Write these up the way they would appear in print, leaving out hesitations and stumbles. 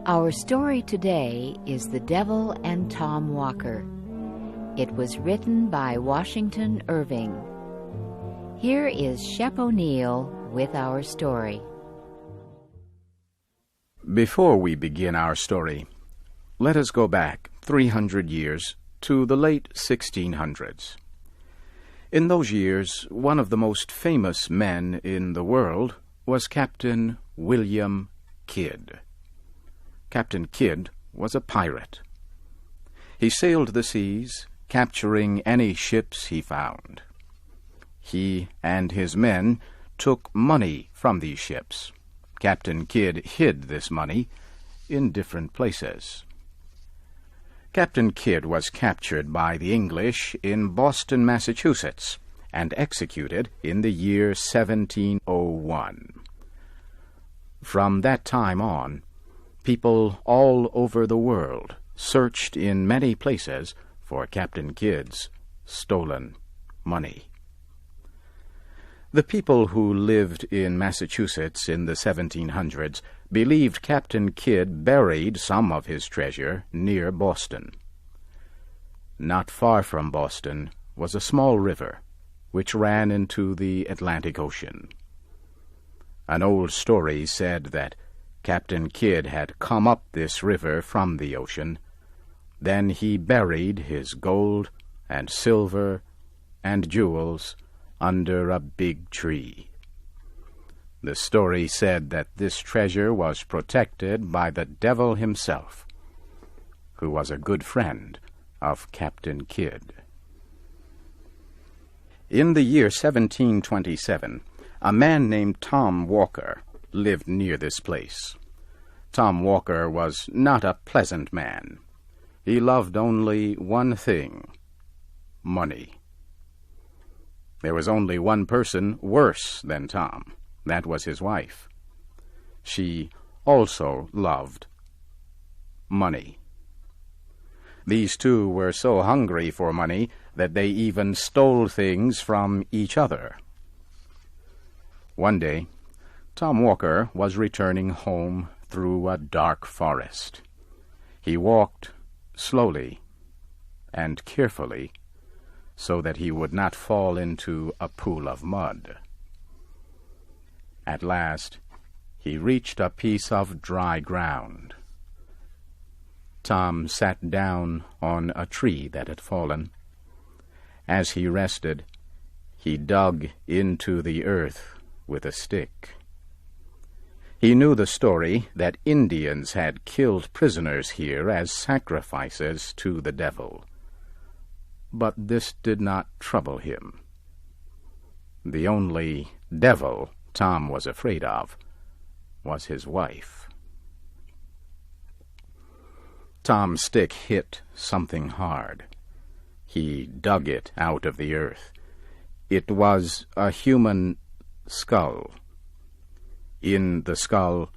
Our story today is The Devil and Tom Walker. It was written by Washington Irving. Here is Shep O'Neill with our story. Before we begin our story, let us go back 300 years to the late 1600s. In those years, one of the most famous men in the world was Captain William Kidd. Captain Kidd was a pirate. He sailed the seas, capturing any ships he found. He and his men took money from these ships. Captain Kidd hid this money in different places. Captain Kidd was captured by the English in Boston, Massachusetts, and executed in the year 1701. From that time on, people all over the world searched in many places for Captain Kidd's stolen money. The people who lived in Massachusetts in the 1700s believed Captain Kidd buried some of his treasure near Boston. Not far from Boston was a small river which ran into the Atlantic Ocean. An old story said that Captain Kidd had come up this river from the ocean. Then he buried his gold and silver and jewels under a big tree. The story said that this treasure was protected by the devil himself, who was a good friend of Captain Kidd. In the year 1727, a man named Tom Walker lived near this place. Tom Walker was not a pleasant man. He loved only one thing: money. There was only one person worse than Tom. That was his wife. She also loved money. These two were so hungry for money that they even stole things from each other. One day, Tom Walker was returning home through a dark forest. He walked slowly and carefully so that he would not fall into a pool of mud. At last, he reached a piece of dry ground. Tom sat down on a tree that had fallen. As he rested, he dug into the earth with a stick. He knew the story that Indians had killed prisoners here as sacrifices to the devil. But this did not trouble him. The only devil Tom was afraid of was his wife. Tom's stick hit something hard. He dug it out of the earth. It was a human skull. In the skull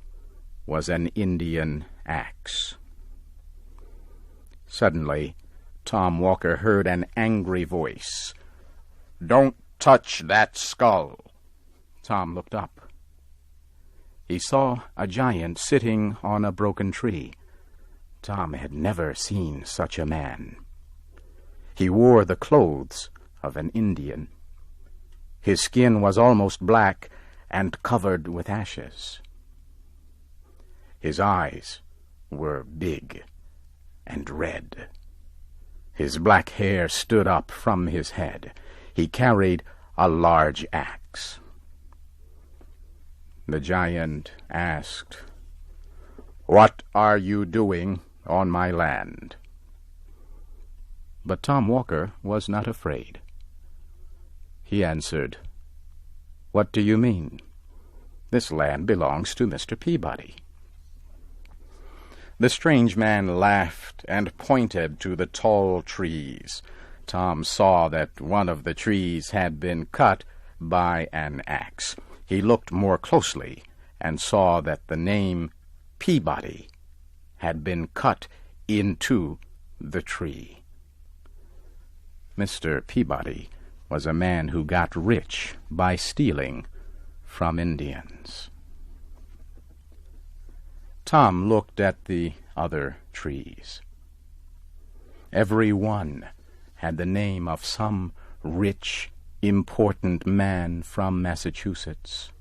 was an Indian axe. Suddenly, Tom Walker heard an angry voice. "Don't touch that skull!" Tom looked up. He saw a giant sitting on a broken tree. Tom had never seen such a man. He wore the clothes of an Indian. His skin was almost black and covered with ashes. His eyes were big and red. His black hair stood up from his head. He carried a large axe. The giant asked, "What are you doing on my land?" But Tom Walker was not afraid. He answered, "What do you mean? This land belongs to Mr. Peabody." The strange man laughed and pointed to the tall trees. Tom saw that one of the trees had been cut by an axe. He looked more closely and saw that the name Peabody had been cut into the tree. Mr. Peabody was a man who got rich by stealing from Indians. Tom looked at the other trees. Every one had the name of some rich, important man from Massachusetts.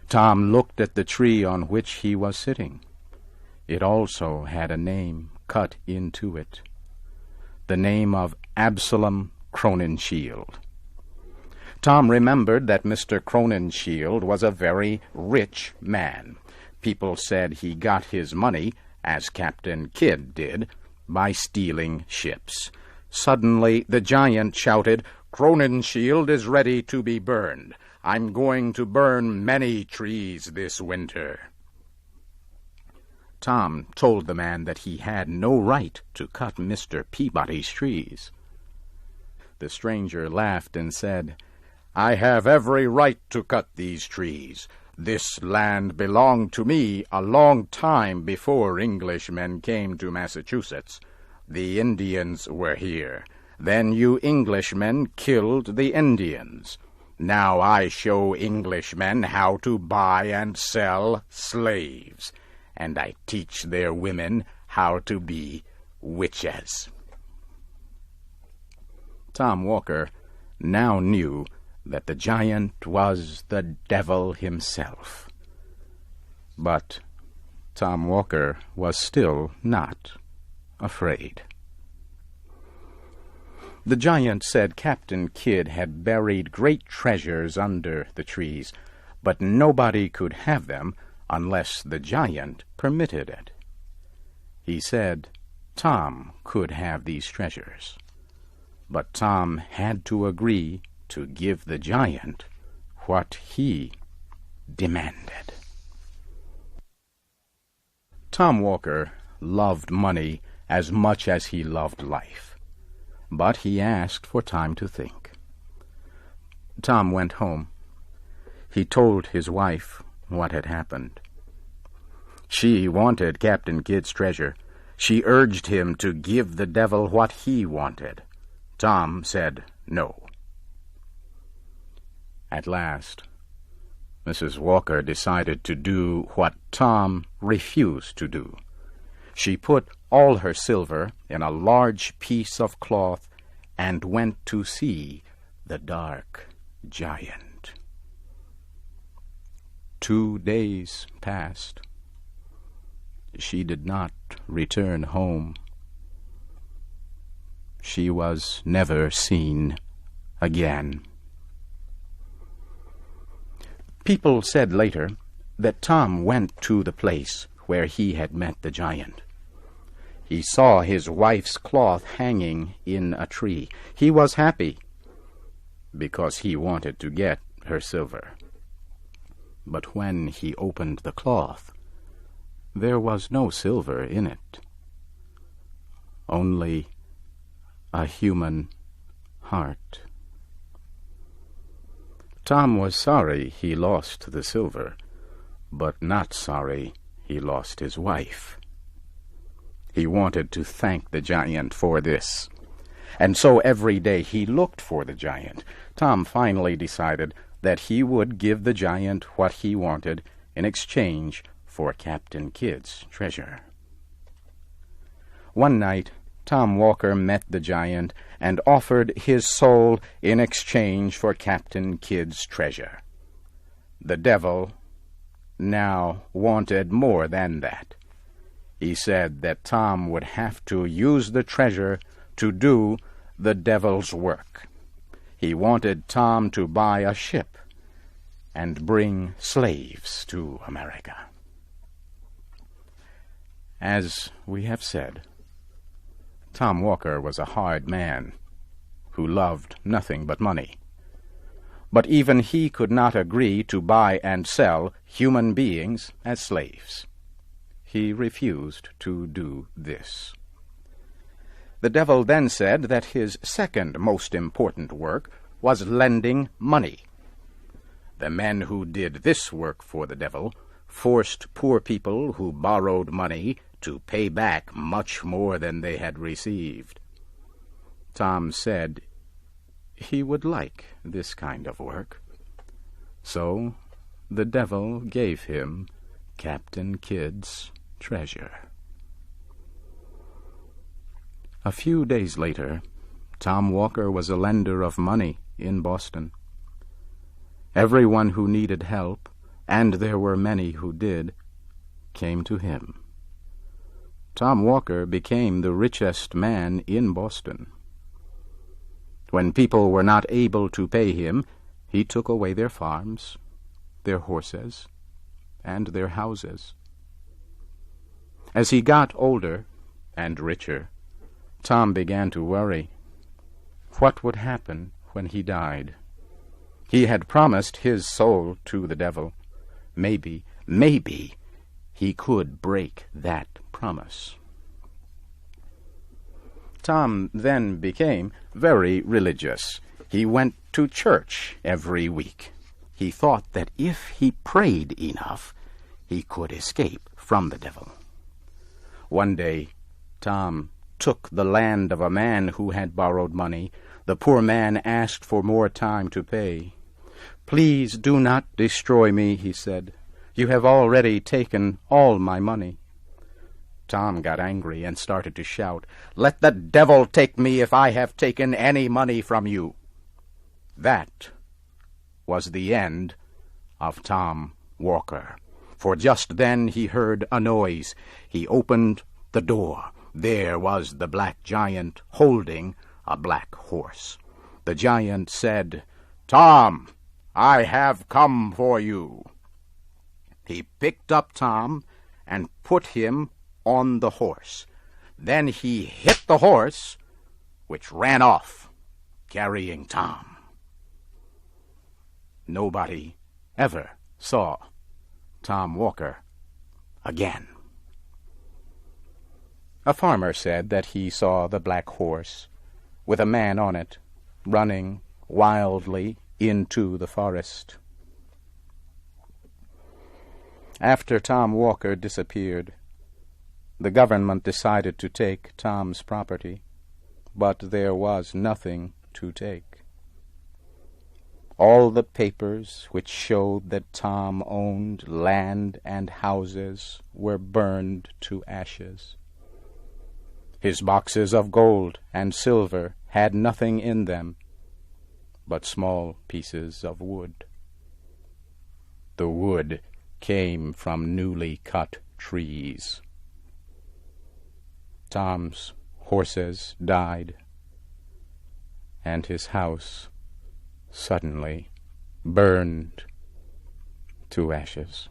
Tom looked at the tree on which he was sitting. It also had a name cut into it, the name of Absalom Crowninshield. Tom remembered that Mr. Crowninshield was a very rich man. People said he got his money, as Captain Kidd did, by stealing ships. Suddenly the giant shouted, "Crowninshield is ready to be burned. I'm going to burn many trees this winter." Tom told the man that he had no right to cut Mr. Peabody's trees. The stranger laughed and said, "I have every right to cut these trees. This land belonged to me a long time before Englishmen came to Massachusetts. The Indians were here. Then you Englishmen killed the Indians. Now I show Englishmen how to buy and sell slaves, and I teach their women how to be witches." Tom Walker now knew that the giant was the devil himself. But Tom Walker was still not afraid. The giant said Captain Kidd had buried great treasures under the trees, but nobody could have them unless the giant permitted it. He said Tom could have these treasures, but Tom had to agree to give the giant what he demanded. Tom Walker loved money as much as he loved life, but he asked for time to think. Tom went home. He told his wife what had happened. She wanted Captain Kidd's treasure. She urged him to give the devil what he wanted. Tom said no. At last, Mrs. Walker decided to do what Tom refused to do. She put all her silver in a large piece of cloth and went to see the dark giant. 2 days passed. She did not return home. She was never seen again. People said later that Tom went to the place where he had met the giant. He saw his wife's cloth hanging in a tree. He was happy because he wanted to get her silver. But when he opened the cloth, there was no silver in it, only a human heart. Tom was sorry he lost the silver, but not sorry he lost his wife. He wanted to thank the giant for this, and so every day he looked for the giant. Tom finally decided that he would give the giant what he wanted in exchange for Captain Kidd's treasure. One night, Tom Walker met the giant and offered his soul in exchange for Captain Kidd's treasure. The devil now wanted more than that. He said that Tom would have to use the treasure to do the devil's work. He wanted Tom to buy a ship and bring slaves to America. As we have said, Tom Walker was a hard man who loved nothing but money. But even he could not agree to buy and sell human beings as slaves. He refused to do this. The devil then said that his second most important work was lending money. The men who did this work for the devil forced poor people who borrowed money to pay back much more than they had received. Tom said he would like this kind of work. So the devil gave him Captain Kidd's treasure. A few days later, Tom Walker was a lender of money in Boston. Everyone who needed help, and there were many who did, came to him. Tom Walker became the richest man in Boston. When people were not able to pay him, he took away their farms, their horses, and their houses. As he got older and richer, Tom began to worry. What would happen when he died? He had promised his soul to the devil. Maybe he could break that promise. Tom then became very religious. He went to church every week. He thought that if he prayed enough, he could escape from the devil. One day, Tom took the land of a man who had borrowed money. The poor man asked for more time to pay. "Please do not destroy me," he said. "You have already taken all my money." Tom got angry and started to shout, "Let the devil take me if I have taken any money from you." That was the end of Tom Walker, for just then he heard a noise. He opened the door. There was the black giant holding a black horse. The giant said, "Tom, I have come for you." He picked up Tom and put him on the horse. Then he hit the horse, which ran off, carrying Tom. Nobody ever saw Tom Walker again. A farmer said that he saw the black horse, with a man on it, running wildly into the forest. After Tom Walker disappeared, the government decided to take Tom's property, but there was nothing to take. All the papers which showed that Tom owned land and houses were burned to ashes. His boxes of gold and silver had nothing in them but small pieces of wood. The wood came from newly cut trees. Tom's horses died, and his house suddenly burned to ashes.